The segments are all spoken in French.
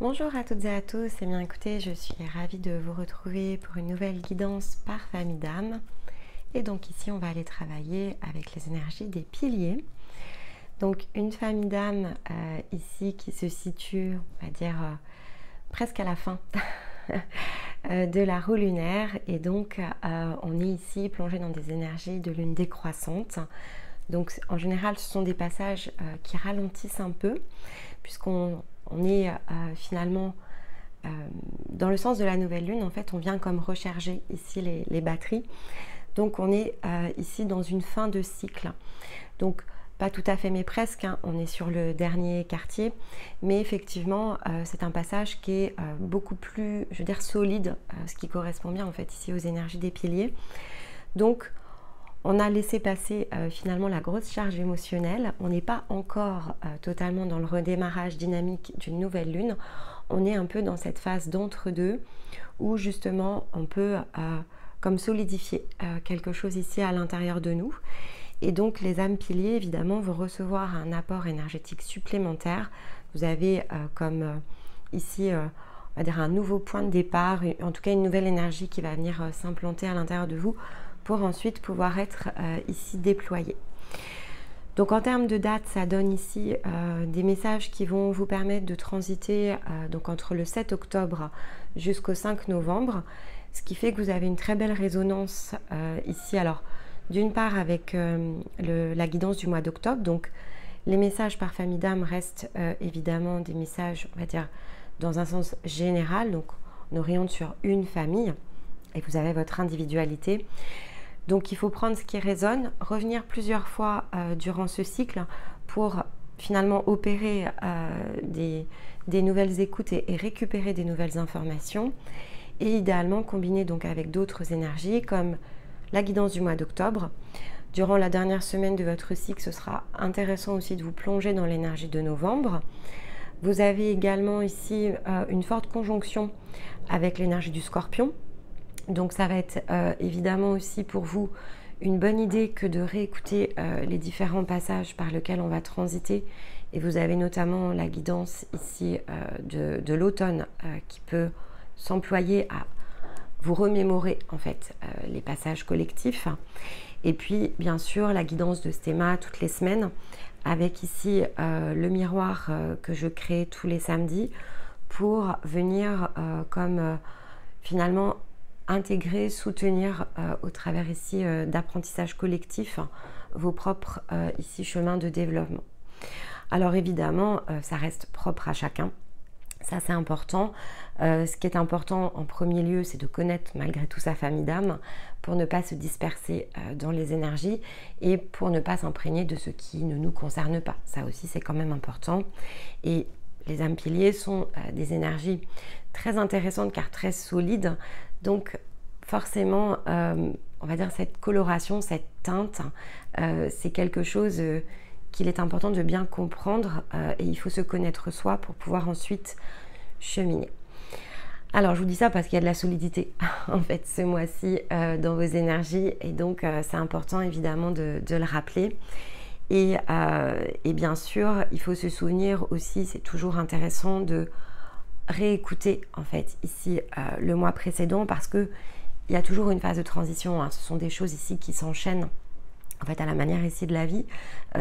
Bonjour à toutes et à tous, et bien écoutez, je suis ravie de vous retrouver pour une nouvelle guidance par famille d'âme. Et donc ici, on va aller travailler avec les énergies des piliers. Donc une famille d'âme ici qui se situe, on va dire, presque à la fin de la roue lunaire. Et donc on est ici plongé dans des énergies de lune décroissante. Donc en général, ce sont des passages qui ralentissent un peu, puisqu'on est finalement dans le sens de la nouvelle lune. En fait, on vient comme recharger ici les batteries. Donc on est ici dans une fin de cycle. Donc pas tout à fait, mais presque, hein. On est sur le dernier quartier, mais effectivement c'est un passage qui est beaucoup plus, je veux dire, solide, ce qui correspond bien en fait ici aux énergies des piliers. Donc on a laissé passer finalement la grosse charge émotionnelle. On n'est pas encore totalement dans le redémarrage dynamique d'une nouvelle lune. On est un peu dans cette phase d'entre-deux où justement on peut comme solidifier quelque chose ici à l'intérieur de nous. Et donc les âmes piliers évidemment vont recevoir un apport énergétique supplémentaire. Vous avez comme ici on va dire un nouveau point de départ, en tout cas une nouvelle énergie qui va venir s'implanter à l'intérieur de vous pour ensuite pouvoir être ici déployé. Donc en termes de date, ça donne ici des messages qui vont vous permettre de transiter donc entre le 7 octobre jusqu'au 5 novembre, ce qui fait que vous avez une très belle résonance ici. Alors d'une part avec la guidance du mois d'octobre, donc les messages par famille d'âme restent évidemment des messages, on va dire, dans un sens général, donc on oriente sur une famille et vous avez votre individualité. Donc il faut prendre ce qui résonne, revenir plusieurs fois durant ce cycle pour finalement opérer des nouvelles écoutes et récupérer des nouvelles informations, et idéalement combiner donc avec d'autres énergies comme la guidance du mois d'octobre. Durant la dernière semaine de votre cycle, ce sera intéressant aussi de vous plonger dans l'énergie de novembre. Vous avez également ici une forte conjonction avec l'énergie du Scorpion. Donc ça va être évidemment aussi pour vous une bonne idée que de réécouter les différents passages par lesquels on va transiter. Et vous avez notamment la guidance ici de l'automne qui peut s'employer à vous remémorer en fait les passages collectifs. Et puis bien sûr la guidance de Stéma toutes les semaines avec ici le miroir que je crée tous les samedis pour venir comme finalement intégrer, soutenir au travers ici d'apprentissage collectif vos propres ici chemins de développement. Alors évidemment ça reste propre à chacun, ça c'est important. Ce qui est important en premier lieu, c'est de connaître malgré tout sa famille d'âme pour ne pas se disperser dans les énergies et pour ne pas s'imprégner de ce qui ne nous concerne pas. Ça aussi c'est quand même important. Et les âmes piliers sont des énergies très intéressantes car très solides. Donc forcément, on va dire cette coloration, cette teinte, c'est quelque chose qu'il est important de bien comprendre et il faut se connaître soi pour pouvoir ensuite cheminer. Alors je vous dis ça parce qu'il y a de la solidité en fait ce mois-ci dans vos énergies et donc c'est important évidemment de le rappeler. Et bien sûr, il faut se souvenir aussi, c'est toujours intéressant de réécouter en fait ici le mois précédent parce que il y a toujours une phase de transition, hein. Ce sont des choses ici qui s'enchaînent en fait à la manière ici de la vie.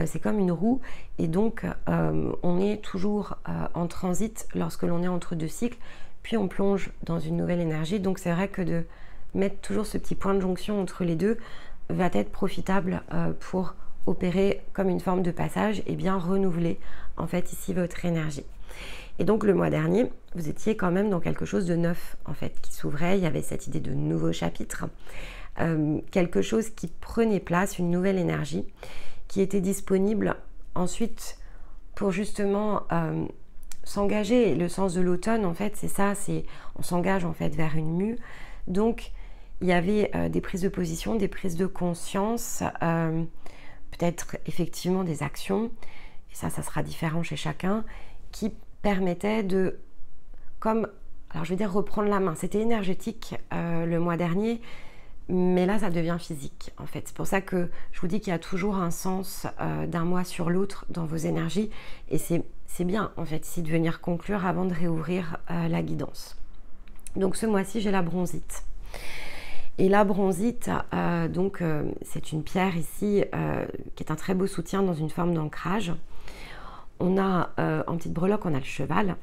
C'est comme une roue et donc on est toujours en transit lorsque l'on est entre deux cycles, puis on plonge dans une nouvelle énergie. Donc c'est vrai que de mettre toujours ce petit point de jonction entre les deux va être profitable pour opérer comme une forme de passage et bien renouveler en fait ici votre énergie. Et donc le mois dernier, vous étiez quand même dans quelque chose de neuf en fait qui s'ouvrait. Il y avait cette idée de nouveau chapitre, quelque chose qui prenait place, une nouvelle énergie qui était disponible ensuite pour justement s'engager. Le sens de l'automne en fait c'est ça, c'est on s'engage en fait vers une mue. Donc il y avait des prises de position, des prises de conscience, peut-être effectivement des actions, et ça sera différent chez chacun, qui permettait de, comme, alors je vais dire reprendre la main. C'était énergétique le mois dernier, mais là ça devient physique en fait. C'est pour ça que je vous dis qu'il y a toujours un sens d'un mois sur l'autre dans vos énergies, et c'est c'est bien en fait ici de venir conclure avant de réouvrir la guidance. Donc ce mois-ci, j'ai la bronzite. Et la bronzite, c'est une pierre ici qui est un très beau soutien dans une forme d'ancrage. On a en petite breloque, on a le cheval.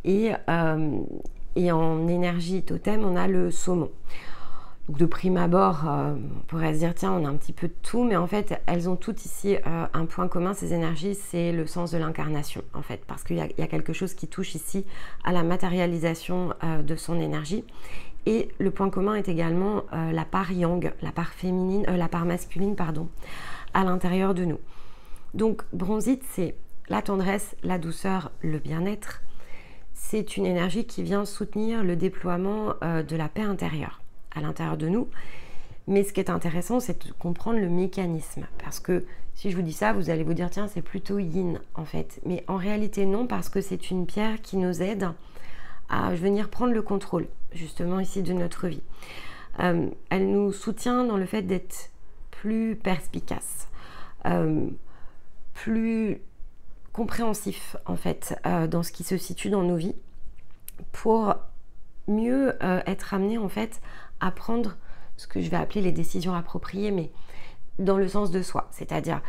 Et en énergie totem, on a le saumon. Donc de prime abord, on pourrait se dire, tiens, on a un petit peu de tout, mais en fait, elles ont toutes ici un point commun, ces énergies, c'est le sens de l'incarnation, en fait, parce qu'il y a quelque chose qui touche ici à la matérialisation de son énergie. Et le point commun est également la part yang, la part féminine, la part masculine, pardon, à l'intérieur de nous. Donc, bronzite, c'est la tendresse, la douceur, le bien-être. C'est une énergie qui vient soutenir le déploiement de la paix intérieure à l'intérieur de nous. Mais ce qui est intéressant, c'est de comprendre le mécanisme. Parce que si je vous dis ça, vous allez vous dire, tiens, c'est plutôt yin, en fait. Mais en réalité, non, parce que c'est une pierre qui nous aide à venir prendre le contrôle, justement, ici, de notre vie. Elle nous soutient dans le fait d'être plus perspicace, plus compréhensif, en fait, dans ce qui se situe dans nos vies, pour mieux être amené, en fait, à prendre ce que je vais appeler les décisions appropriées, mais dans le sens de soi. C'est-à-dire,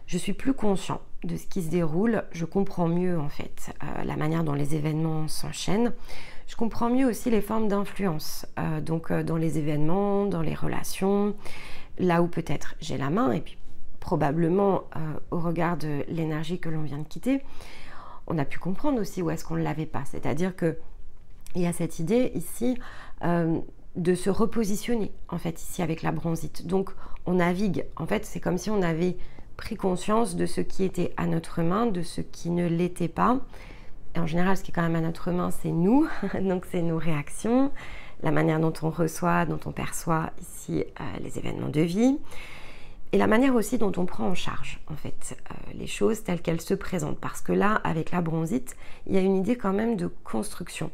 je suis plus conscient de ce qui se déroule, je comprends mieux, en fait, la manière dont les événements s'enchaînent. Je comprends mieux aussi les formes d'influence, dans les événements, dans les relations, là où peut-être j'ai la main, et puis probablement au regard de l'énergie que l'on vient de quitter, on a pu comprendre aussi où est-ce qu'on ne l'avait pas. C'est-à-dire qu'il y a cette idée ici de se repositionner, en fait, ici avec la bronzite. Donc, on navigue. En fait, c'est comme si on avait pris conscience de ce qui était à notre main, de ce qui ne l'était pas. Et en général, ce qui est quand même à notre main, c'est nous. Donc, c'est nos réactions, la manière dont on reçoit, dont on perçoit ici les événements de vie. Et la manière aussi dont on prend en charge, en fait, les choses telles qu'elles se présentent. Parce que là, avec la bronzite, il y a une idée quand même de construction,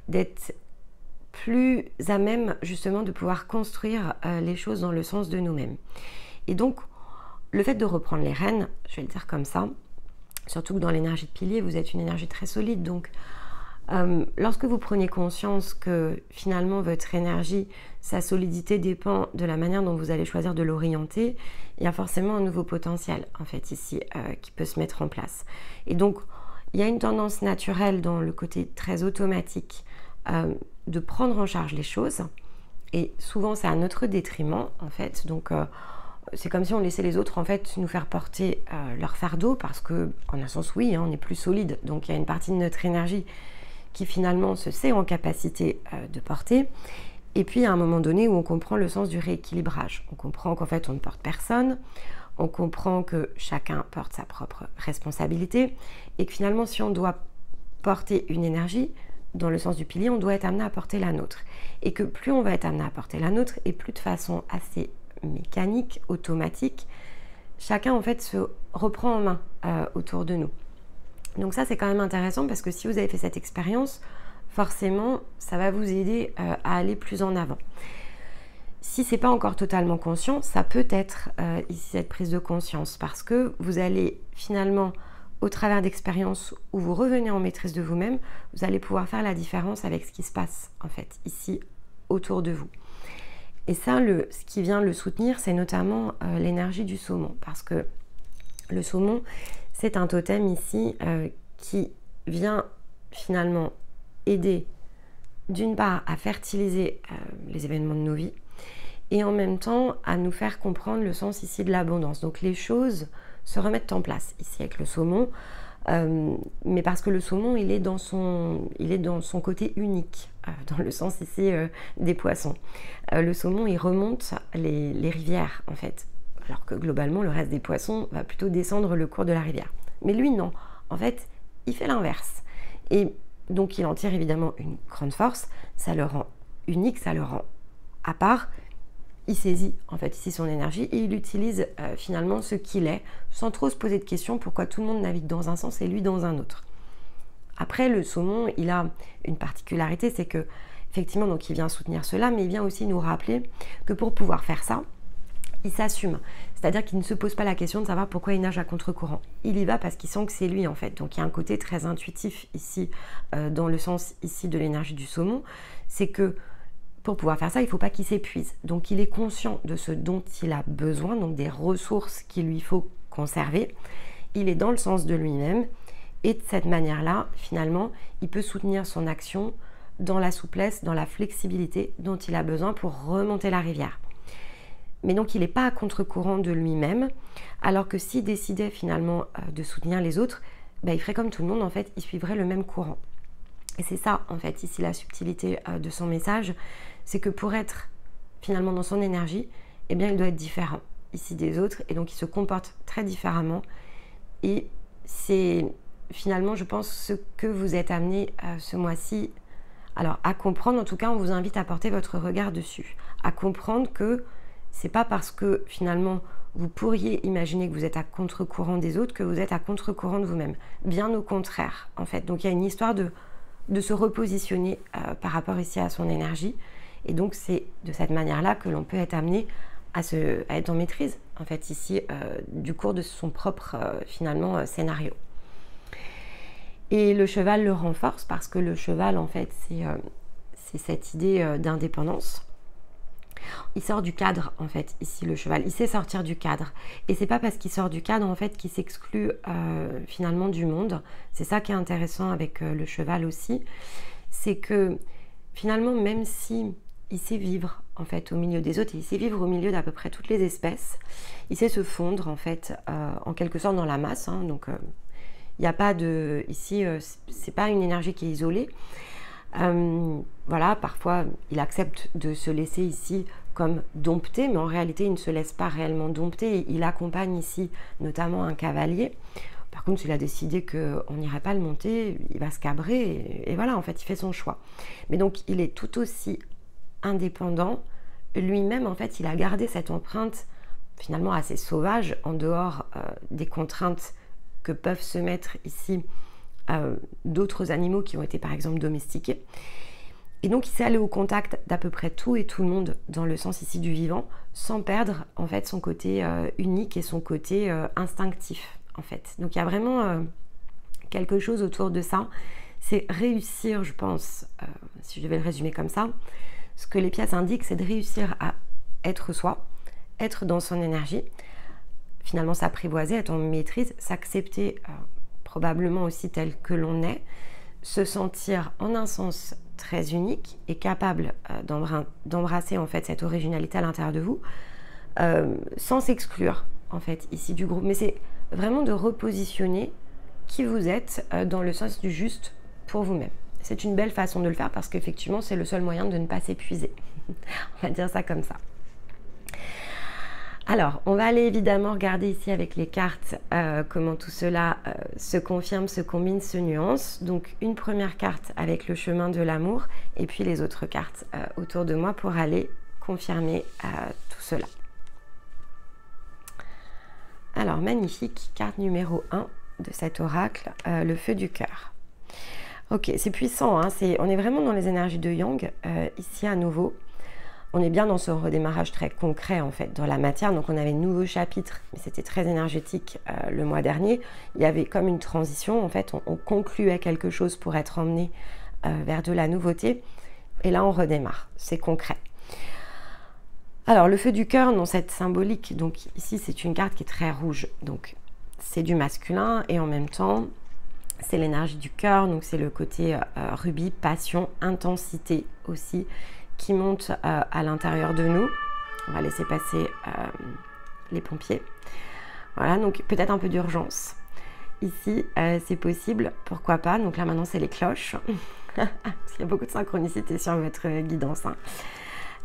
d'être plus à même, justement, de pouvoir construire les choses dans le sens de nous-mêmes. Et donc, le fait de reprendre les rênes, je vais le dire comme ça, surtout que dans l'énergie de pilier, vous êtes une énergie très solide. Donc, lorsque vous prenez conscience que finalement votre énergie, sa solidité dépend de la manière dont vous allez choisir de l'orienter, il y a forcément un nouveau potentiel en fait ici qui peut se mettre en place. Et donc il y a une tendance naturelle dans le côté très automatique de prendre en charge les choses, et souvent c'est à notre détriment en fait. Donc c'est comme si on laissait les autres en fait nous faire porter leur fardeau, parce que en un sens oui, hein, on est plus solide, donc il y a une partie de notre énergie qui finalement se sait en capacité de porter. Et puis à un moment donné où on comprend le sens du rééquilibrage, on comprend qu'en fait on ne porte personne, on comprend que chacun porte sa propre responsabilité, et que finalement si on doit porter une énergie dans le sens du pilier, on doit être amené à porter la nôtre, et que plus on va être amené à porter la nôtre, et plus de façon assez mécanique, automatique, chacun en fait se reprend en main autour de nous. Donc ça c'est quand même intéressant, parce que si vous avez fait cette expérience, forcément ça va vous aider à aller plus en avant. Si c'est pas encore totalement conscient, ça peut être ici cette prise de conscience, parce que vous allez finalement, au travers d'expériences où vous revenez en maîtrise de vous-même, vous allez pouvoir faire la différence avec ce qui se passe en fait ici autour de vous. Et ça, ce qui vient le soutenir, c'est notamment l'énergie du saumon, parce que le saumon, c'est un totem ici qui vient finalement aider d'une part à fertiliser les événements de nos vies, et en même temps à nous faire comprendre le sens ici de l'abondance. Donc les choses se remettent en place ici avec le saumon, mais parce que le saumon il est dans son côté unique, dans le sens ici des poissons. Le saumon il remonte les rivières en fait, alors que globalement le reste des poissons va plutôt descendre le cours de la rivière. Mais lui non, en fait il fait l'inverse, et donc il en tire évidemment une grande force, ça le rend unique, ça le rend à part. Il saisit en fait ici son énergie et il utilise finalement ce qu'il est, sans trop se poser de questions pourquoi tout le monde navigue dans un sens et lui dans un autre. Après, le saumon, il a une particularité, c'est que effectivement donc il vient soutenir cela, mais il vient aussi nous rappeler que pour pouvoir faire ça, il s'assume. C'est-à-dire qu'il ne se pose pas la question de savoir pourquoi il nage à contre-courant. Il y va parce qu'il sent que c'est lui en fait. Donc il y a un côté très intuitif ici, dans le sens ici de l'énergie du saumon. C'est que pour pouvoir faire ça, il ne faut pas qu'il s'épuise. Donc il est conscient de ce dont il a besoin, donc des ressources qu'il lui faut conserver. Il est dans le sens de lui-même. Et de cette manière-là, finalement, il peut soutenir son action dans la souplesse, dans la flexibilité dont il a besoin pour remonter la rivière. Mais donc il n'est pas à contre-courant de lui-même, alors que s'il décidait finalement de soutenir les autres, ben, il ferait comme tout le monde, en fait, il suivrait le même courant. Et c'est ça, en fait, ici la subtilité de son message, c'est que pour être finalement dans son énergie, eh bien il doit être différent ici des autres, et donc il se comporte très différemment. Et c'est finalement, je pense, ce que vous êtes amené ce mois-ci, alors à comprendre. En tout cas, on vous invite à porter votre regard dessus, à comprendre que c'est pas parce que finalement vous pourriez imaginer que vous êtes à contre-courant des autres que vous êtes à contre-courant de vous-même. Bien au contraire, en fait. Donc il y a une histoire de se repositionner par rapport ici à son énergie. Et donc c'est de cette manière-là que l'on peut être amené à être en maîtrise, en fait, ici, du cours de son propre, finalement, scénario. Et le cheval le renforce parce que le cheval, en fait, c'est cette idée d'indépendance. Il sort du cadre, en fait, ici, le cheval. Il sait sortir du cadre. Et c'est pas parce qu'il sort du cadre, en fait, qu'il s'exclut finalement du monde. C'est ça qui est intéressant avec le cheval aussi. C'est que, finalement, même si il sait vivre, en fait, au milieu des autres, et il sait vivre au milieu d'à peu près toutes les espèces, il sait se fondre, en fait, en quelque sorte dans la masse. Hein, donc, il n'y a pas de... Ici, c'est pas une énergie qui est isolée. Voilà, parfois il accepte de se laisser ici comme dompter, mais en réalité il ne se laisse pas réellement dompter. Il accompagne ici notamment un cavalier. Par contre, s'il a décidé qu'on n'irait pas le monter, il va se cabrer et voilà, en fait il fait son choix. Mais donc il est tout aussi indépendant. Lui-même, en fait, il a gardé cette empreinte finalement assez sauvage en dehors des contraintes que peuvent se mettre ici d'autres animaux qui ont été par exemple domestiqués. Et donc il s'est allé au contact d'à peu près tout et tout le monde dans le sens ici du vivant, sans perdre en fait son côté unique et son côté instinctif en fait. Donc il y a vraiment quelque chose autour de ça. C'est réussir, je pense, si je devais le résumer comme ça, ce que les pièces indiquent, c'est de réussir à être soi, être dans son énergie, finalement s'apprivoiser, être en maîtrise, s'accepter probablement aussi tel que l'on est, se sentir en un sens très unique et capable d'embrasser en fait cette originalité à l'intérieur de vous, sans s'exclure en fait ici du groupe. Mais c'est vraiment de repositionner qui vous êtes dans le sens du juste pour vous-même. C'est une belle façon de le faire parce qu'effectivement c'est le seul moyen de ne pas s'épuiser. On va dire ça comme ça. Alors, on va aller évidemment regarder ici avec les cartes comment tout cela se confirme, se combine, se nuance. Donc, une première carte avec le chemin de l'amour et puis les autres cartes autour de moi pour aller confirmer tout cela. Alors, magnifique, carte numéro 1 de cet oracle, le feu du cœur. Ok, c'est puissant, hein, on est vraiment dans les énergies de Yang, ici à nouveau. On est bien dans ce redémarrage très concret en fait, dans la matière. Donc on avait un nouveau chapitre, mais c'était très énergétique le mois dernier. Il y avait comme une transition, en fait, on concluait quelque chose pour être emmené vers de la nouveauté. Et là on redémarre, c'est concret. Alors le feu du cœur, dans cette symbolique, donc ici c'est une carte qui est très rouge. Donc c'est du masculin et en même temps c'est l'énergie du cœur. Donc c'est le côté rubis, passion, intensité aussi, qui monte à l'intérieur de nous. On va laisser passer les pompiers. Voilà, donc peut-être un peu d'urgence. Ici, c'est possible, pourquoi pas. Donc là, maintenant, c'est les cloches. Parce qu'il y a beaucoup de synchronicité sur votre guidance.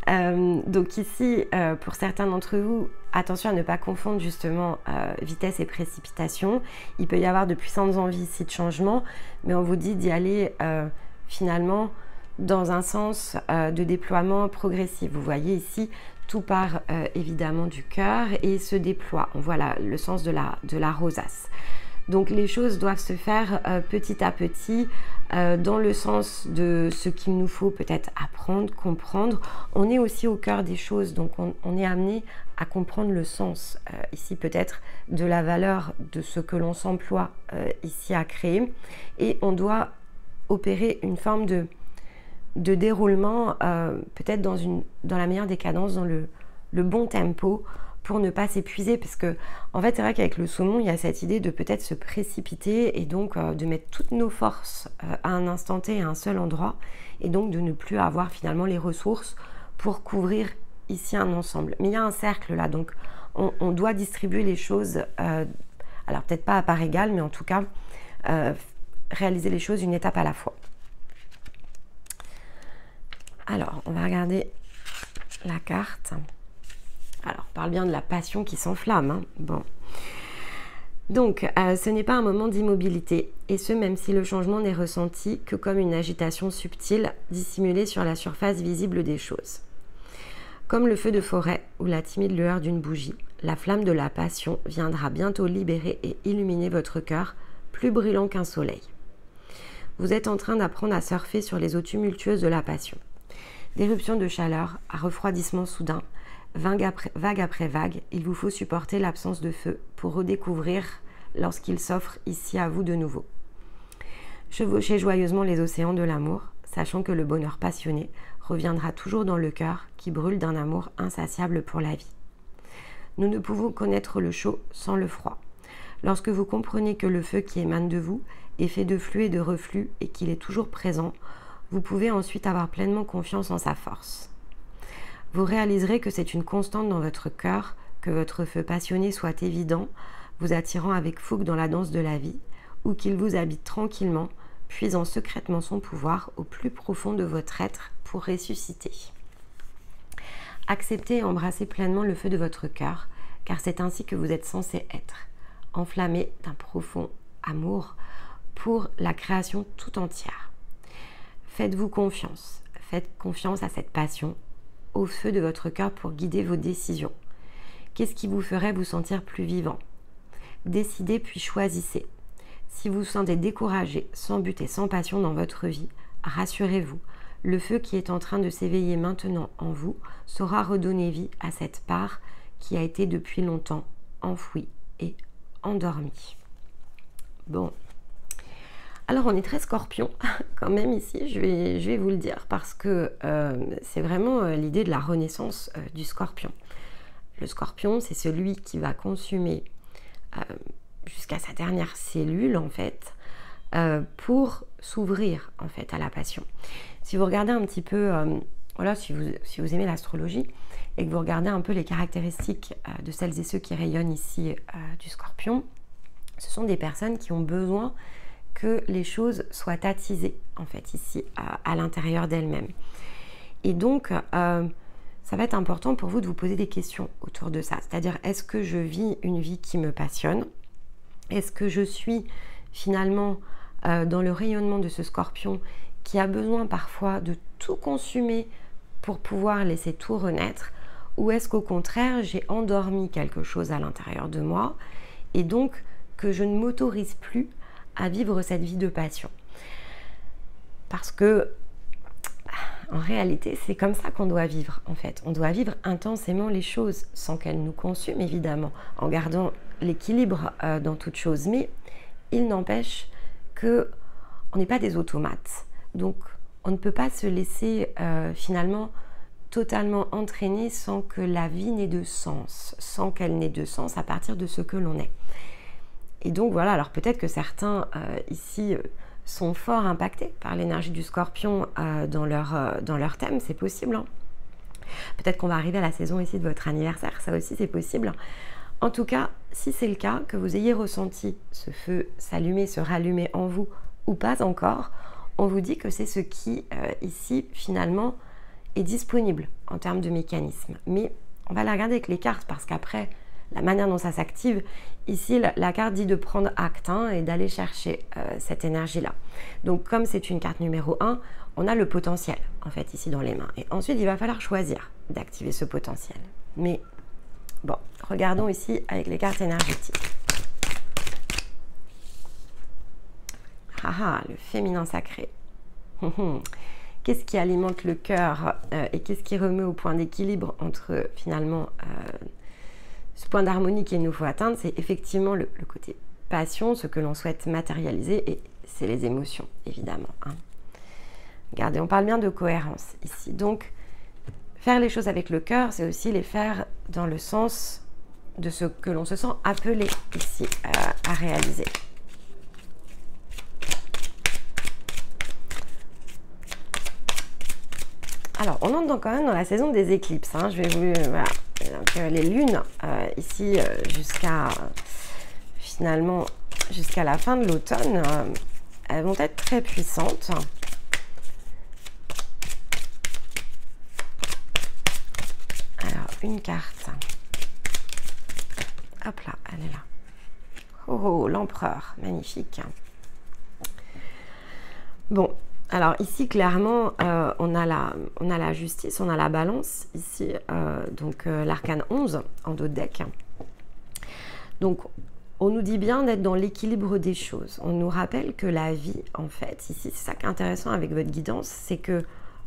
Hein. Donc ici, pour certains d'entre vous, attention à ne pas confondre justement vitesse et précipitation. Il peut y avoir de puissantes envies ici de changement, mais on vous dit d'y aller finalement dans un sens de déploiement progressif. Vous voyez ici, tout part évidemment du cœur et se déploie. On voit le sens de la rosace. Donc les choses doivent se faire petit à petit, dans le sens de ce qu'il nous faut peut-être apprendre, comprendre. On est aussi au cœur des choses, donc on est amené à comprendre le sens ici peut-être de la valeur de ce que l'on s'emploie ici à créer, et on doit opérer une forme de déroulement peut-être dans la meilleure des cadences, dans le bon tempo, pour ne pas s'épuiser, parce que en fait c'est vrai qu'avec le saumon il y a cette idée de peut-être se précipiter et donc de mettre toutes nos forces à un instant T à un seul endroit, et donc de ne plus avoir finalement les ressources pour couvrir ici un ensemble. Mais il y a un cercle là, donc on doit distribuer les choses, alors peut-être pas à part égale, mais en tout cas réaliser les choses une étape à la fois. Alors on va regarder la carte. Alors, on parle bien de la passion qui s'enflamme, hein. Bon. Donc, ce n'est pas un moment d'immobilité, et ce, même si le changement n'est ressenti que comme une agitation subtile, dissimulée sur la surface visible des choses. Comme le feu de forêt ou la timide lueur d'une bougie, la flamme de la passion viendra bientôt libérer et illuminer votre cœur, plus brûlant qu'un soleil. Vous êtes en train d'apprendre à surfer sur les eaux tumultueuses de la passion. D'éruptions de chaleur à refroidissement soudain, vague après vague, il vous faut supporter l'absence de feu pour redécouvrir lorsqu'il s'offre ici à vous de nouveau. Chevauchez joyeusement les océans de l'amour, sachant que le bonheur passionné reviendra toujours dans le cœur qui brûle d'un amour insatiable pour la vie. Nous ne pouvons connaître le chaud sans le froid. Lorsque vous comprenez que le feu qui émane de vous est fait de flux et de reflux et qu'il est toujours présent, vous pouvez ensuite avoir pleinement confiance en sa force. Vous réaliserez que c'est une constante dans votre cœur, que votre feu passionné soit évident, vous attirant avec fougue dans la danse de la vie, ou qu'il vous habite tranquillement, puisant secrètement son pouvoir au plus profond de votre être pour ressusciter. Acceptez et embrassez pleinement le feu de votre cœur, car c'est ainsi que vous êtes censé être, enflammé d'un profond amour pour la création tout entière. Faites-vous confiance, faites confiance à cette passion, au feu de votre cœur pour guider vos décisions. Qu'est-ce qui vous ferait vous sentir plus vivant? Décidez puis choisissez. Si vous vous sentez découragé, sans but et sans passion dans votre vie, rassurez-vous, le feu qui est en train de s'éveiller maintenant en vous saura redonner vie à cette part qui a été depuis longtemps enfouie et endormie. Bon. Alors on est très scorpion quand même ici, je vais vous le dire, parce que c'est vraiment l'idée de la renaissance du scorpion. Le scorpion, c'est celui qui va consumer jusqu'à sa dernière cellule en fait, pour s'ouvrir en fait à la passion. Si vous regardez un petit peu, voilà, si vous aimez l'astrologie et que vous regardez un peu les caractéristiques de celles et ceux qui rayonnent ici du scorpion, ce sont des personnes qui ont besoin que les choses soient attisées en fait ici à l'intérieur d'elles-mêmes. Et donc ça va être important pour vous de vous poser des questions autour de ça, c'est-à-dire est-ce que je vis une vie qui me passionne? Est-ce que je suis finalement dans le rayonnement de ce scorpion qui a besoin parfois de tout consumer pour pouvoir laisser tout renaître, ou est-ce qu'au contraire j'ai endormi quelque chose à l'intérieur de moi et donc que je ne m'autorise plus à vivre cette vie de passion? Parce que en réalité c'est comme ça qu'on doit vivre en fait. On doit vivre intensément les choses sans qu'elles nous consument évidemment, en gardant l'équilibre dans toute chose, mais il n'empêche que on n'est pas des automates, donc on ne peut pas se laisser finalement totalement entraîner sans que la vie n'ait de sens, sans qu'elle n'ait de sens à partir de ce que l'on est. Et donc voilà, alors peut-être que certains ici sont fort impactés par l'énergie du scorpion dans leur thème, c'est possible, hein. Peut-être qu'on va arriver à la saison ici de votre anniversaire, ça aussi c'est possible. En tout cas, si c'est le cas, que vous ayez ressenti ce feu s'allumer, se rallumer en vous ou pas encore, on vous dit que c'est ce qui ici finalement est disponible en termes de mécanisme. Mais on va la regarder avec les cartes parce qu'après, la manière dont ça s'active, ici la carte dit de prendre acte et d'aller chercher cette énergie-là. Donc comme c'est une carte numéro 1, on a le potentiel en fait ici dans les mains. Et ensuite, il va falloir choisir d'activer ce potentiel. Mais bon, regardons ici avec les cartes énergétiques. Haha, le féminin sacré. Qu'est-ce qui alimente le cœur et qu'est-ce qui remet au point d'équilibre entre finalement ce point d'harmonie qu'il nous faut atteindre? C'est effectivement le côté passion, ce que l'on souhaite matérialiser, et c'est les émotions, évidemment. Hein. Regardez, on parle bien de cohérence ici. Donc, faire les choses avec le cœur, c'est aussi les faire dans le sens de ce que l'on se sent appelé ici à réaliser. Alors, on entre quand même dans la saison des éclipses. Hein. Je vais vous... voilà. Donc, les lunes, ici, jusqu'à finalement, jusqu'à la fin de l'automne, elles vont être très puissantes. Alors, une carte. Hop là, elle est là. Oh, oh, l'empereur, magnifique. Bon. Alors ici, clairement, on a la justice, on a la balance, ici, donc l'arcane 11 en dos de deck. Donc, on nous dit bien d'être dans l'équilibre des choses. On nous rappelle que la vie, en fait, ici, c'est ça qui est intéressant avec votre guidance, c'est que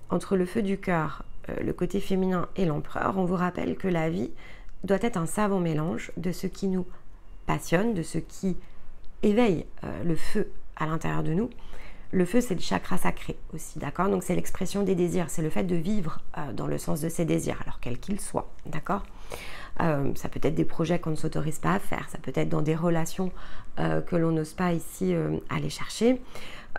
entre le feu du cœur, le côté féminin et l'empereur, on vous rappelle que la vie doit être un savant mélange de ce qui nous passionne, de ce qui éveille le feu à l'intérieur de nous. Le feu, c'est le chakra sacré aussi, d'accord? Donc, c'est l'expression des désirs, c'est le fait de vivre dans le sens de ses désirs, alors quels qu'ils soient, d'accord? Ça peut être des projets qu'on ne s'autorise pas à faire, ça peut être dans des relations que l'on n'ose pas ici aller chercher,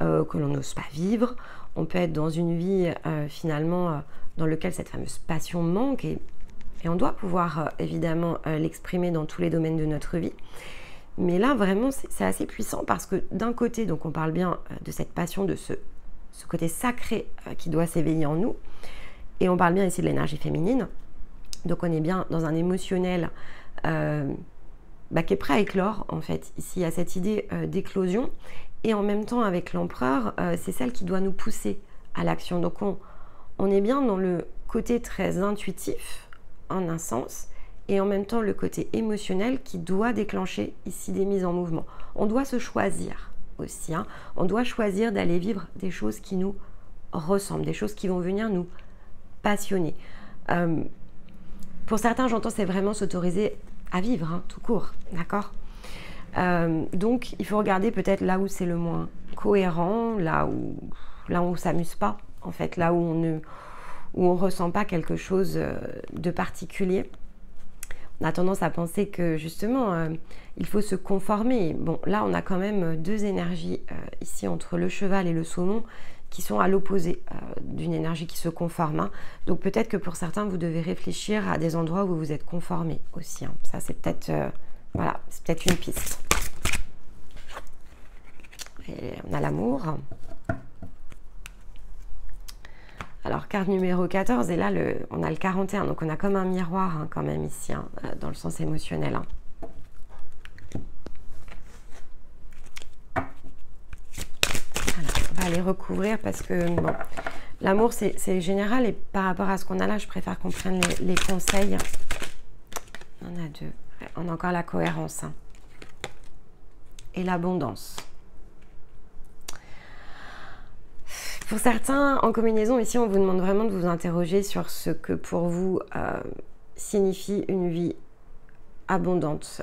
que l'on n'ose pas vivre. On peut être dans une vie finalement dans laquelle cette fameuse passion manque et on doit pouvoir évidemment l'exprimer dans tous les domaines de notre vie. Mais là, vraiment, c'est assez puissant parce que d'un côté, donc on parle bien de cette passion, de ce côté sacré qui doit s'éveiller en nous. Et on parle bien ici de l'énergie féminine. Donc on est bien dans un émotionnel qui est prêt à éclore, en fait. Ici, il y a cette idée d'éclosion. Et en même temps, avec l'empereur, c'est celle qui doit nous pousser à l'action. Donc on est bien dans le côté très intuitif, en un sens, et en même temps le côté émotionnel qui doit déclencher ici des mises en mouvement. On doit se choisir aussi, hein. On doit choisir d'aller vivre des choses qui nous ressemblent, des choses qui vont venir nous passionner. Pour certains, j'entends, c'est vraiment s'autoriser à vivre, hein, tout court, d'accord? Donc, il faut regarder peut-être là où c'est le moins cohérent, là où on ne s'amuse pas, en fait, là où on ressent pas quelque chose de particulier. On a tendance à penser que justement, il faut se conformer. Bon, là, on a quand même deux énergies ici entre le cheval et le saumon qui sont à l'opposé d'une énergie qui se conforme. Hein. Donc peut-être que pour certains, vous devez réfléchir à des endroits où vous vous êtes conformé aussi. Hein. Ça, c'est peut-être voilà, c'est peut-être une piste. Et on a l'amour. Alors, carte numéro 14, et là, on a le 41, donc on a comme un miroir hein, quand même ici, hein, dans le sens émotionnel. Hein. Alors, on va aller recouvrir parce que, bon, l'amour, c'est général, et par rapport à ce qu'on a là, je préfère qu'on prenne les conseils. On a deux. On a encore la cohérence. Hein. Et l'abondance. Pour certains, en combinaison, ici, on vous demande vraiment de vous interroger sur ce que pour vous signifie une vie abondante.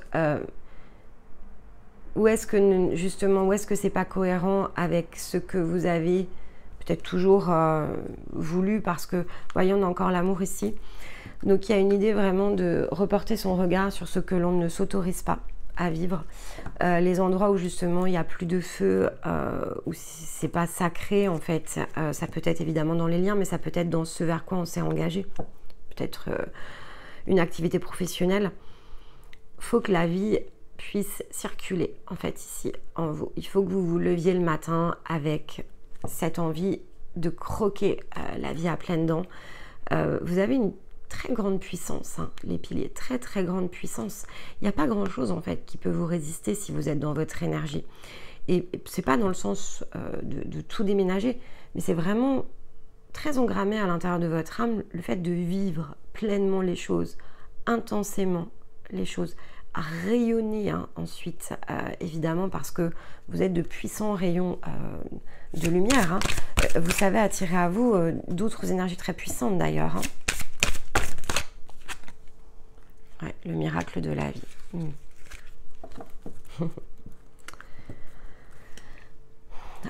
Où est-ce que, justement, où est-ce que c'est pas cohérent avec ce que vous avez peut-être toujours voulu, parce que, voyez, on a encore l'amour ici. Donc, il y a une idée vraiment de reporter son regard sur ce que l'on ne s'autorise pas à vivre, les endroits où justement il n'y a plus de feu, où c'est pas sacré en fait, ça peut être évidemment dans les liens, mais ça peut être dans ce vers quoi on s'est engagé, peut-être une activité professionnelle. Faut que la vie puisse circuler en fait ici en vous. Il faut que vous vous leviez le matin avec cette envie de croquer la vie à pleines dents. Vous avez une très grande puissance, hein, les piliers, très très grande puissance. Il n'y a pas grand chose en fait qui peut vous résister si vous êtes dans votre énergie. Et c'est pas dans le sens de tout déménager, mais c'est vraiment très engrammé à l'intérieur de votre âme le fait de vivre pleinement les choses, intensément les choses, rayonner hein, ensuite, évidemment, parce que vous êtes de puissants rayons de lumière. Hein. Vous savez attirer à vous d'autres énergies très puissantes d'ailleurs. Hein. Ouais, le miracle de la vie.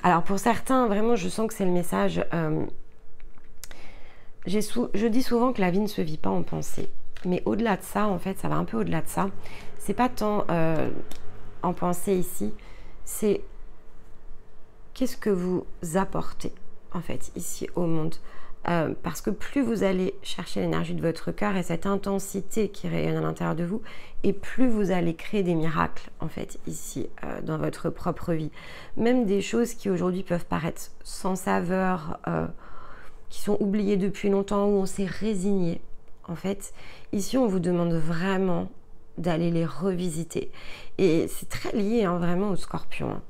Alors pour certains, vraiment, je sens que c'est le message. Je dis souvent que la vie ne se vit pas en pensée. Mais au-delà de ça, en fait, ça va un peu au-delà de ça. C'est pas tant en pensée ici, c'est qu'est-ce que vous apportez, en fait, ici au monde. Parce que plus vous allez chercher l'énergie de votre cœur et cette intensité qui rayonne à l'intérieur de vous, et plus vous allez créer des miracles, en fait, ici, dans votre propre vie. Même des choses qui aujourd'hui peuvent paraître sans saveur, qui sont oubliées depuis longtemps, où on s'est résigné. En fait, ici, on vous demande vraiment d'aller les revisiter. Et c'est très lié, hein, vraiment, au Scorpion. Hein.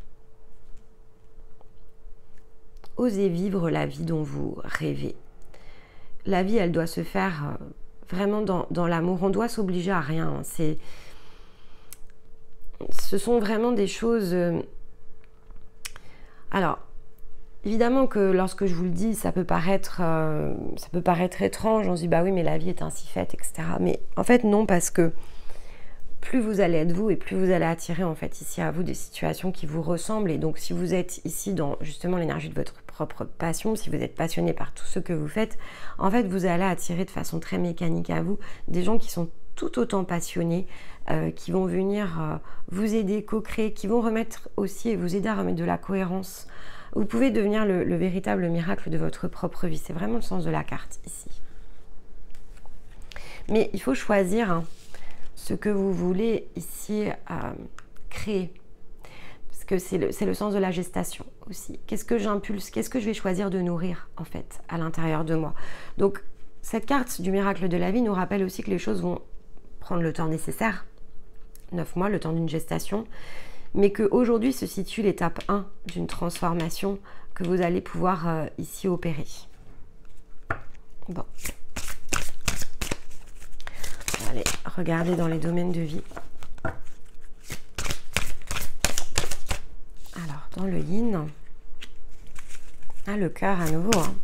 Osez vivre la vie dont vous rêvez. La vie, elle doit se faire vraiment dans l'amour. On doit s'obliger à rien. Hein. Ce sont vraiment des choses... Alors, évidemment que lorsque je vous le dis, ça peut paraître étrange. On se dit, bah oui, mais la vie est ainsi faite, etc. Mais en fait, non, parce que plus vous allez être vous et plus vous allez attirer en fait ici à vous des situations qui vous ressemblent. Et donc, si vous êtes ici dans justement l'énergie de votre propre passion, si vous êtes passionné par tout ce que vous faites, en fait, vous allez attirer de façon très mécanique à vous des gens qui sont tout autant passionnés, qui vont venir vous aider, co-créer, qui vont remettre aussi et vous aider à remettre de la cohérence. Vous pouvez devenir le véritable miracle de votre propre vie. C'est vraiment le sens de la carte ici. Mais il faut choisir hein, ce que vous voulez ici créer. Parce que c'est le sens de la gestation aussi. Qu'est-ce que j'impulse? Qu'est-ce que je vais choisir de nourrir en fait à l'intérieur de moi? Donc cette carte du miracle de la vie nous rappelle aussi que les choses vont prendre le temps nécessaire. 9 mois, le temps d'une gestation. Mais qu'aujourd'hui se situe l'étape 1 d'une transformation que vous allez pouvoir ici opérer. Bon. On va aller regarder dans les domaines de vie. Alors, dans le yin, le cœur à nouveau. Hein.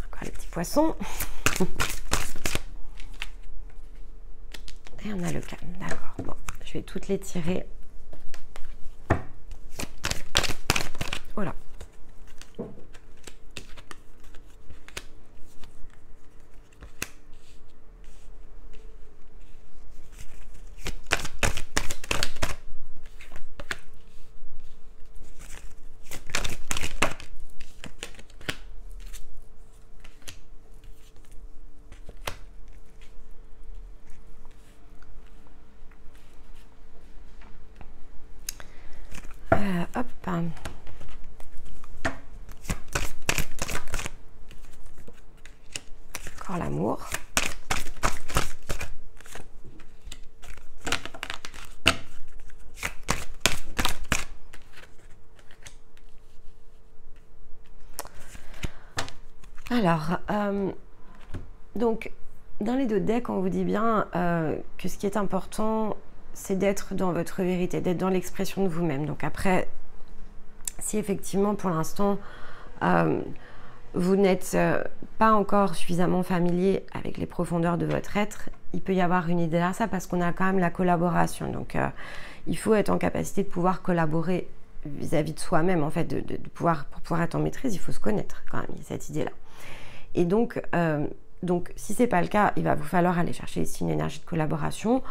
Encore les petits poissons. Et on a le calme, d'accord. Bon, je vais toutes les tirer. Voilà. Hop. Encore l'amour. Alors, donc, dans les deux decks, on vous dit bien que ce qui est important, c'est d'être dans votre vérité, d'être dans l'expression de vous-même. Donc après, si effectivement, pour l'instant, vous n'êtes pas encore suffisamment familier avec les profondeurs de votre être, il peut y avoir une idée derrière ça parce qu'on a quand même la collaboration. Donc, il faut être en capacité de pouvoir collaborer vis-à-vis de soi-même, en fait, pour pouvoir être en maîtrise, il faut se connaître quand même, cette idée-là. Et donc si ce n'est pas le cas, il va vous falloir aller chercher ici une énergie de collaboration.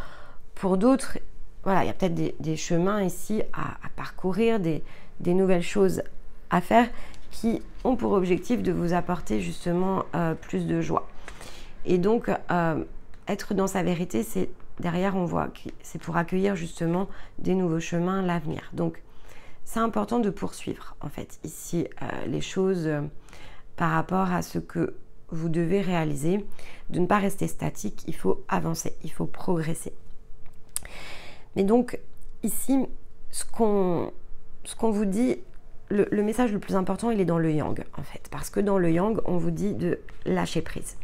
Pour d'autres, voilà, il y a peut-être des chemins ici à parcourir, des nouvelles choses à faire qui ont pour objectif de vous apporter justement plus de joie. Et donc, être dans sa vérité, c'est derrière, on voit que c'est pour accueillir justement des nouveaux chemins, l'avenir. Donc, c'est important de poursuivre, en fait, ici, les choses par rapport à ce que vous devez réaliser, de ne pas rester statique, il faut avancer, il faut progresser. Mais donc, ici, ce qu'on vous dit, le message le plus important, il est dans le yang, en fait. Parce que dans le yang, on vous dit de lâcher prise.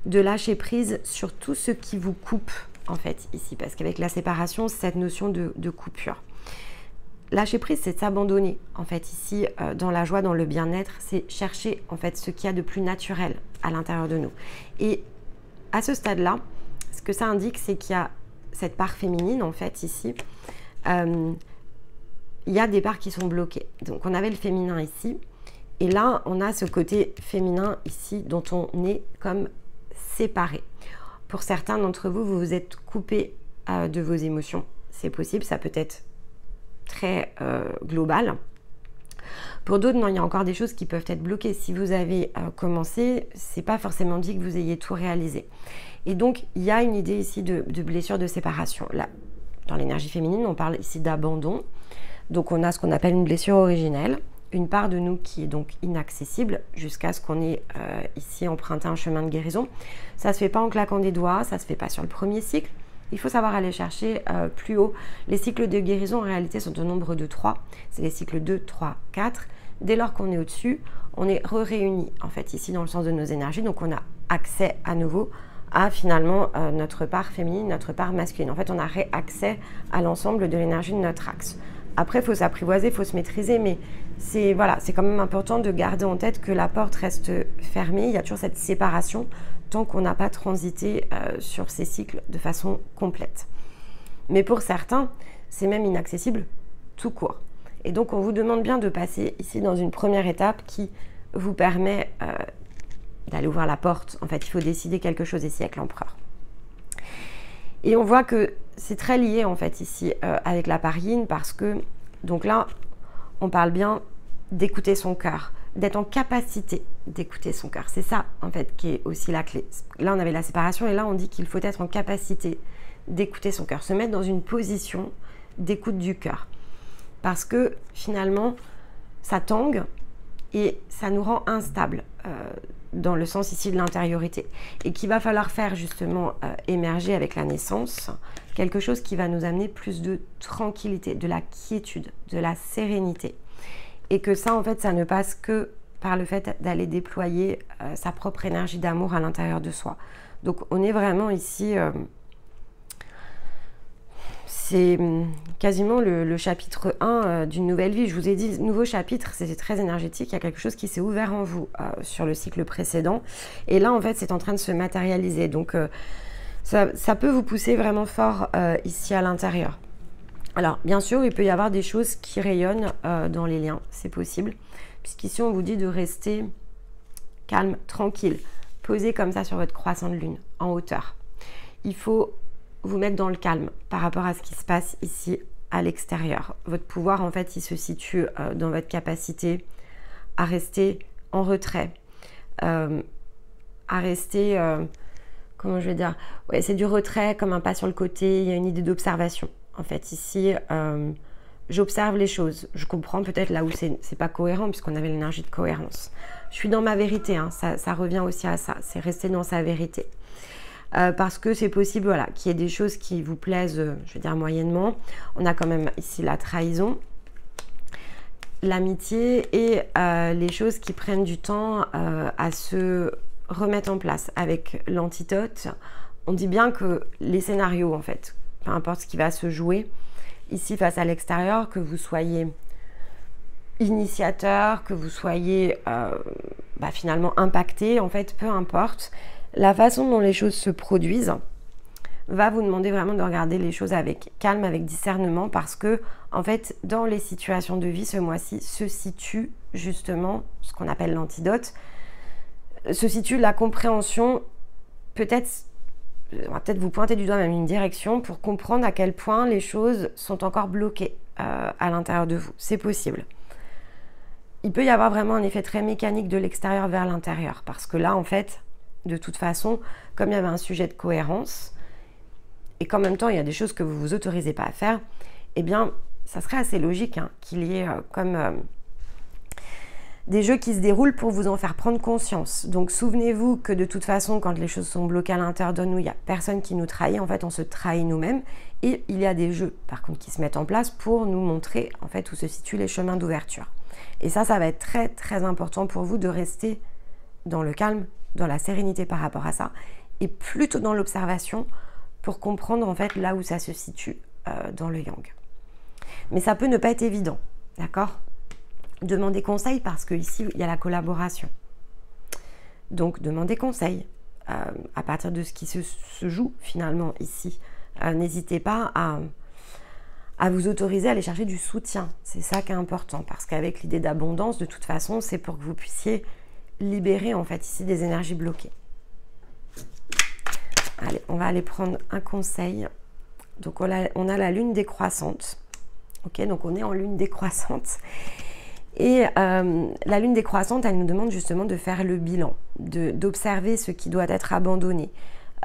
de lâcher prise sur tout ce qui vous coupe, en fait, ici. Parce qu'avec la séparation, cette notion de coupure. Lâcher prise, c'est s'abandonner, en fait, ici, dans la joie, dans le bien-être. C'est chercher, en fait, ce qu'il y a de plus naturel à l'intérieur de nous. Et à ce stade-là, ce que ça indique, c'est qu'il y a cette part féminine, en fait, ici. Il y a des parts qui sont bloquées. Donc, on avait le féminin ici. Et là, on a ce côté féminin ici, dont on est comme séparé. Pour certains d'entre vous, vous vous êtes coupé de vos émotions. C'est possible, ça peut être très global. Pour d'autres, non, il y a encore des choses qui peuvent être bloquées. Si vous avez commencé, c'est pas forcément dit que vous ayez tout réalisé. Et donc, il y a une idée ici de blessure, de séparation. Là, dans l'énergie féminine, on parle ici d'abandon. Donc, on a ce qu'on appelle une blessure originelle, une part de nous qui est donc inaccessible jusqu'à ce qu'on ait ici emprunté un chemin de guérison. Ça ne se fait pas en claquant des doigts, ça ne se fait pas sur le premier cycle. Il faut savoir aller chercher plus haut. Les cycles de guérison, en réalité, sont au nombre de 3. C'est les cycles 2, 3, 4. Dès lors qu'on est au-dessus, on est réunis, en fait, ici, dans le sens de nos énergies. Donc, on a accès à nouveau à, finalement, notre part féminine, notre part masculine. En fait, on a réaccès à l'ensemble de l'énergie de notre axe. Après, il faut s'apprivoiser, il faut se maîtriser, mais c'est quand même important de garder en tête que la porte reste fermée. Il y a toujours cette séparation tant qu'on n'a pas transité sur ces cycles de façon complète. Mais pour certains, c'est même inaccessible tout court. Et donc, on vous demande bien de passer ici dans une première étape qui vous permet d'aller ouvrir la porte. En fait, il faut décider quelque chose ici avec l'empereur. Et on voit que c'est très lié, en fait, ici, avec la part yin, parce que, donc là, on parle bien d'écouter son cœur, d'être en capacité d'écouter son cœur. C'est ça, en fait, qui est aussi la clé. Là, on avait la séparation, et là, on dit qu'il faut être en capacité d'écouter son cœur, se mettre dans une position d'écoute du cœur. Parce que, finalement, ça tangue et ça nous rend instables, dans le sens ici de l'intériorité, et qu'il va falloir faire justement émerger avec la naissance quelque chose qui va nous amener plus de tranquillité, de la quiétude, de la sérénité, et que ça, en fait, ça ne passe que par le fait d'aller déployer sa propre énergie d'amour à l'intérieur de soi. Donc on est vraiment ici, c'est quasiment le chapitre 1 d'une nouvelle vie. Je vous ai dit, nouveau chapitre, c'est très énergétique. Il y a quelque chose qui s'est ouvert en vous sur le cycle précédent. Et là, en fait, c'est en train de se matérialiser. Donc, ça peut vous pousser vraiment fort ici à l'intérieur. Alors, bien sûr, il peut y avoir des choses qui rayonnent dans les liens. C'est possible. Puisqu'ici, on vous dit de rester calme, tranquille. Posé comme ça sur votre croissant de lune, en hauteur. Il faut vous mettre dans le calme par rapport à ce qui se passe ici à l'extérieur. Votre pouvoir, en fait, il se situe dans votre capacité à rester en retrait, à rester, comment je vais dire, ouais, c'est du retrait comme un pas sur le côté, il y a une idée d'observation. En fait, ici, j'observe les choses, je comprends peut-être là où c'est pas cohérent, puisqu'on avait l'énergie de cohérence. Je suis dans ma vérité, hein, ça revient aussi à ça, c'est rester dans sa vérité. Parce que c'est possible, voilà, qu'il y ait des choses qui vous plaisent, je veux dire moyennement. On a quand même ici la trahison, l'amitié et les choses qui prennent du temps à se remettre en place. Avec l'antidote, on dit bien que les scénarios, en fait, peu importe ce qui va se jouer ici face à l'extérieur, que vous soyez initiateur, que vous soyez finalement impacté, en fait, peu importe. La façon dont les choses se produisent va vous demander vraiment de regarder les choses avec calme, avec discernement, parce que, en fait, dans les situations de vie ce mois-ci, se situe justement ce qu'on appelle l'antidote, se situe la compréhension, peut-être, on va peut-être vous pointer du doigt même une direction pour comprendre à quel point les choses sont encore bloquées à l'intérieur de vous. C'est possible. Il peut y avoir vraiment un effet très mécanique de l'extérieur vers l'intérieur, parce que là, en fait, de toute façon, comme il y avait un sujet de cohérence, et qu'en même temps, il y a des choses que vous ne vous autorisez pas à faire, eh bien, ça serait assez logique qu'il y ait des jeux qui se déroulent pour vous en faire prendre conscience. Donc, souvenez-vous que de toute façon, quand les choses sont bloquées à l'intérieur de nous, il n'y a personne qui nous trahit. En fait, on se trahit nous-mêmes. Et il y a des jeux, par contre, qui se mettent en place pour nous montrer, en fait, où se situent les chemins d'ouverture. Et ça va être très, très important pour vous de rester dans le calme, dans la sérénité par rapport à ça, et plutôt dans l'observation pour comprendre en fait là où ça se situe dans le yang. Mais ça peut ne pas être évident, d'accord? Demandez conseil parce que ici il y a la collaboration. Donc demandez conseil à partir de ce qui se joue finalement ici. N'hésitez pas à vous autoriser à aller chercher du soutien. C'est ça qui est important parce qu'avec l'idée d'abondance, de toute façon, c'est pour que vous puissiez libérer en fait ici des énergies bloquées. Allez, on va aller prendre un conseil. Donc on a la lune décroissante. Ok, donc on est en lune décroissante. Et la lune décroissante, elle nous demande justement de faire le bilan, d'observer ce qui doit être abandonné,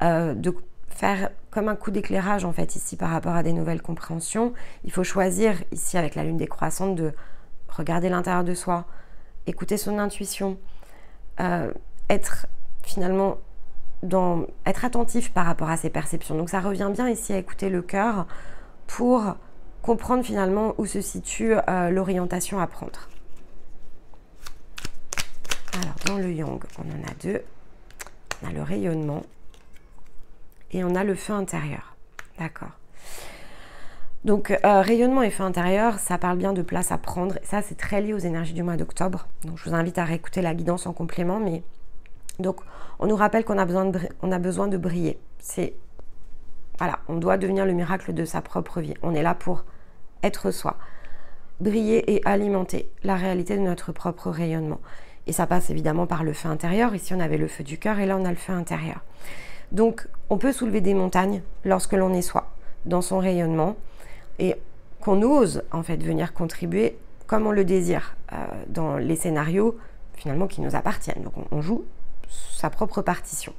de faire comme un coup d'éclairage en fait ici par rapport à des nouvelles compréhensions. Il faut choisir ici avec la lune décroissante de regarder l'intérieur de soi, écouter son intuition, être finalement être attentif par rapport à ses perceptions. Donc ça revient bien ici à écouter le cœur pour comprendre finalement où se situe l'orientation à prendre. Alors dans le yang, on en a deux. On a le rayonnement et on a le feu intérieur. D'accord. Donc rayonnement et feu intérieur, ça parle bien de place à prendre. Et ça, c'est très lié aux énergies du mois d'octobre. Donc je vous invite à réécouter la guidance en complément. Mais donc on nous rappelle qu'on a besoin de briller. Voilà, on doit devenir le miracle de sa propre vie. On est là pour être soi, briller et alimenter la réalité de notre propre rayonnement. Et ça passe évidemment par le feu intérieur. Ici, on avait le feu du cœur et là, on a le feu intérieur. Donc, on peut soulever des montagnes lorsque l'on est soi, dans son rayonnement, et qu'on ose en fait venir contribuer comme on le désire dans les scénarios finalement qui nous appartiennent. Donc, on joue sa propre partition.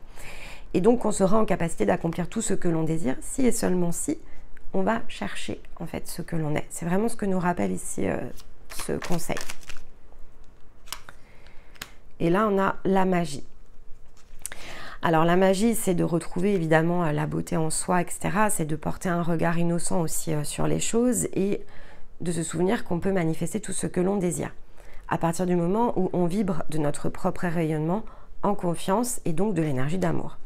Et donc, on sera en capacité d'accomplir tout ce que l'on désire si et seulement si on va chercher en fait ce que l'on est. C'est vraiment ce que nous rappelle ici ce conseil. Et là, on a la magie. Alors, la magie, c'est de retrouver évidemment la beauté en soi, etc. C'est de porter un regard innocent aussi sur les choses et de se souvenir qu'on peut manifester tout ce que l'on désire. À partir du moment où on vibre de notre propre rayonnement en confiance et donc de l'énergie d'amour.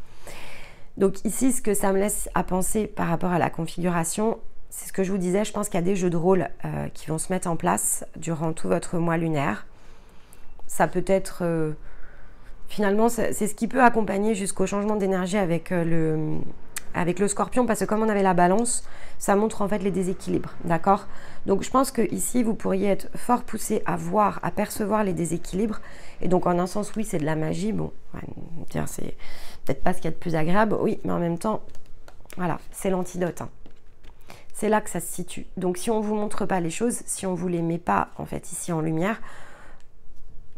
Donc ici, ce que ça me laisse à penser par rapport à la configuration, c'est ce que je vous disais, je pense qu'il y a des jeux de rôle qui vont se mettre en place durant tout votre mois lunaire. Ça peut être, finalement, c'est ce qui peut accompagner jusqu'au changement d'énergie avec le scorpion, parce que comme on avait la balance, ça montre en fait les déséquilibres, d'accord? Donc je pense que ici, vous pourriez être fort poussé à voir, à percevoir les déséquilibres, et donc en un sens, oui, c'est de la magie, bon, dire c'est peut-être pas ce qu'il y a de plus agréable, oui, mais en même temps, voilà, c'est l'antidote, hein. C'est là que ça se situe. Donc si on ne vous montre pas les choses, si on ne vous les met pas en fait ici en lumière,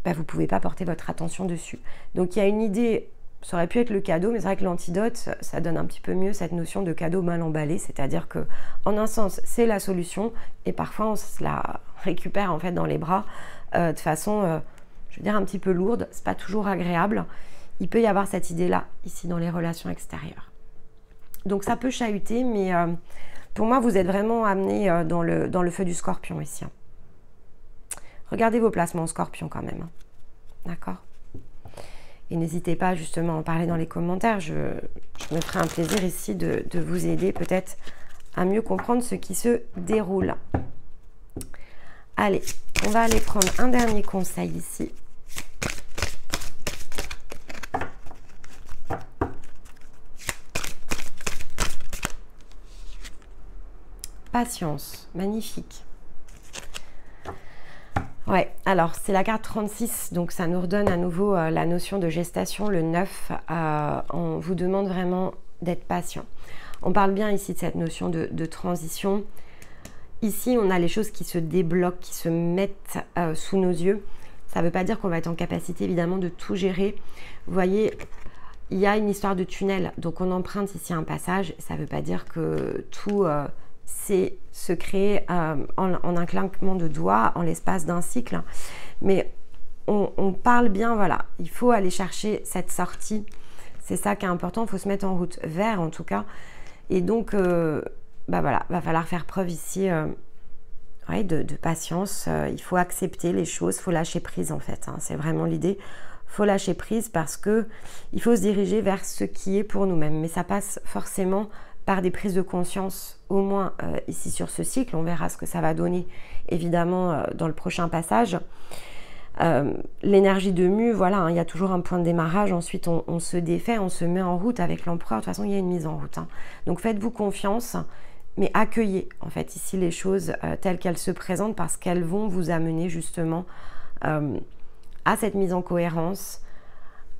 vous ne pouvez pas porter votre attention dessus. Donc il y a une idée, ça aurait pu être le cadeau, mais c'est vrai que l'antidote, ça donne un petit peu mieux cette notion de cadeau mal emballé, c'est-à-dire que en un sens, c'est la solution, et parfois on se la récupère en fait dans les bras de façon, je veux dire, un petit peu lourde, c'est pas toujours agréable. Il peut y avoir cette idée-là, ici, dans les relations extérieures. Donc ça peut chahuter, mais pour moi, vous êtes vraiment amené dans le feu du scorpion, ici. Regardez vos placements en scorpion, quand même. D'accord? Et n'hésitez pas, justement, à en parler dans les commentaires. Je me ferai un plaisir, ici, de vous aider, peut-être, à mieux comprendre ce qui se déroule. Allez, on va aller prendre un dernier conseil, ici. Patience, magnifique. Ouais, alors c'est la carte 36, donc ça nous redonne à nouveau la notion de gestation, le 9. On vous demande vraiment d'être patient. On parle bien ici de cette notion de transition. Ici, on a les choses qui se débloquent, qui se mettent sous nos yeux. Ça ne veut pas dire qu'on va être en capacité, évidemment, de tout gérer. Vous voyez, il y a une histoire de tunnel, donc on emprunte ici un passage. Ça ne veut pas dire que tout... c'est se créer en un claquement de doigts, en l'espace d'un cycle. Mais on parle bien, voilà, il faut aller chercher cette sortie. C'est ça qui est important, il faut se mettre en route vers, en tout cas. Et donc, voilà, va falloir faire preuve ici de patience. Il faut accepter les choses, il faut lâcher prise, en fait. Hein. C'est vraiment l'idée. Il faut lâcher prise parce que il faut se diriger vers ce qui est pour nous-mêmes. Mais ça passe forcément par des prises de conscience, au moins ici sur ce cycle. On verra ce que ça va donner évidemment dans le prochain passage. L'énergie de Mu, voilà, hein, il y a toujours un point de démarrage, ensuite on se défait, on se met en route avec l'empereur, de toute façon il y a une mise en route, hein. Donc faites-vous confiance, mais accueillez en fait ici les choses telles qu'elles se présentent parce qu'elles vont vous amener justement à cette mise en cohérence,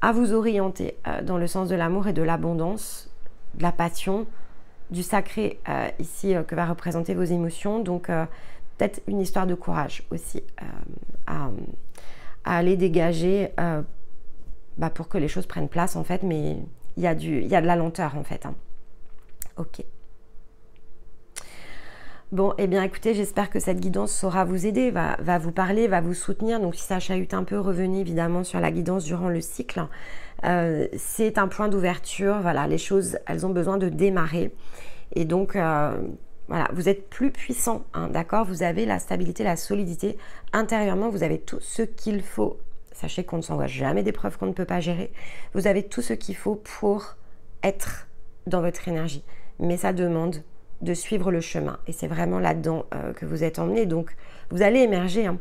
à vous orienter dans le sens de l'amour et de l'abondance, de la passion, du sacré ici que va représenter vos émotions. Donc peut-être une histoire de courage aussi à aller dégager pour que les choses prennent place en fait, mais il y a de la lenteur en fait, hein. Ok. Bon, eh bien écoutez, j'espère que cette guidance saura vous aider, va vous parler, va vous soutenir. Donc si ça chahute un peu, revenez évidemment sur la guidance durant le cycle. C'est un point d'ouverture, voilà, les choses, elles ont besoin de démarrer. Et donc, voilà, vous êtes plus puissant, hein, d'accord? Vous avez la stabilité, la solidité. Intérieurement, vous avez tout ce qu'il faut. Sachez qu'on ne s'envoie jamais des preuves qu'on ne peut pas gérer. Vous avez tout ce qu'il faut pour être dans votre énergie. Mais ça demande de suivre le chemin. Et c'est vraiment là-dedans que vous êtes emmené. Donc, vous allez émerger hein,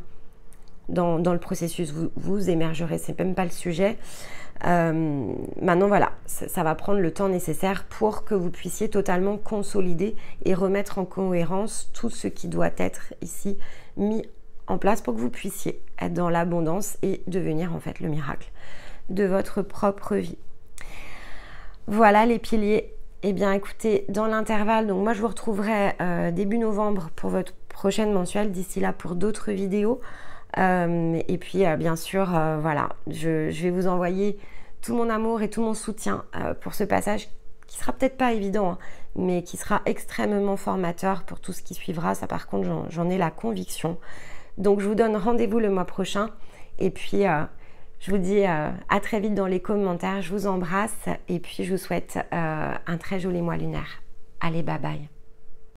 dans le processus. Vous émergerez, c'est même pas le sujet. Maintenant, voilà, ça va prendre le temps nécessaire pour que vous puissiez totalement consolider et remettre en cohérence tout ce qui doit être ici mis en place pour que vous puissiez être dans l'abondance et devenir en fait le miracle de votre propre vie. Voilà les piliers. Eh bien écoutez, dans l'intervalle, donc moi je vous retrouverai début novembre pour votre prochaine mensuelle, d'ici là pour d'autres vidéos. Et puis bien sûr, voilà, je vais vous envoyer tout mon amour et tout mon soutien pour ce passage qui sera peut-être pas évident, hein, mais qui sera extrêmement formateur pour tout ce qui suivra. Ça par contre, j'en ai la conviction. Donc je vous donne rendez-vous le mois prochain et puis je vous dis à très vite dans les commentaires. Je vous embrasse et puis je vous souhaite un très joli mois lunaire. Allez, bye bye.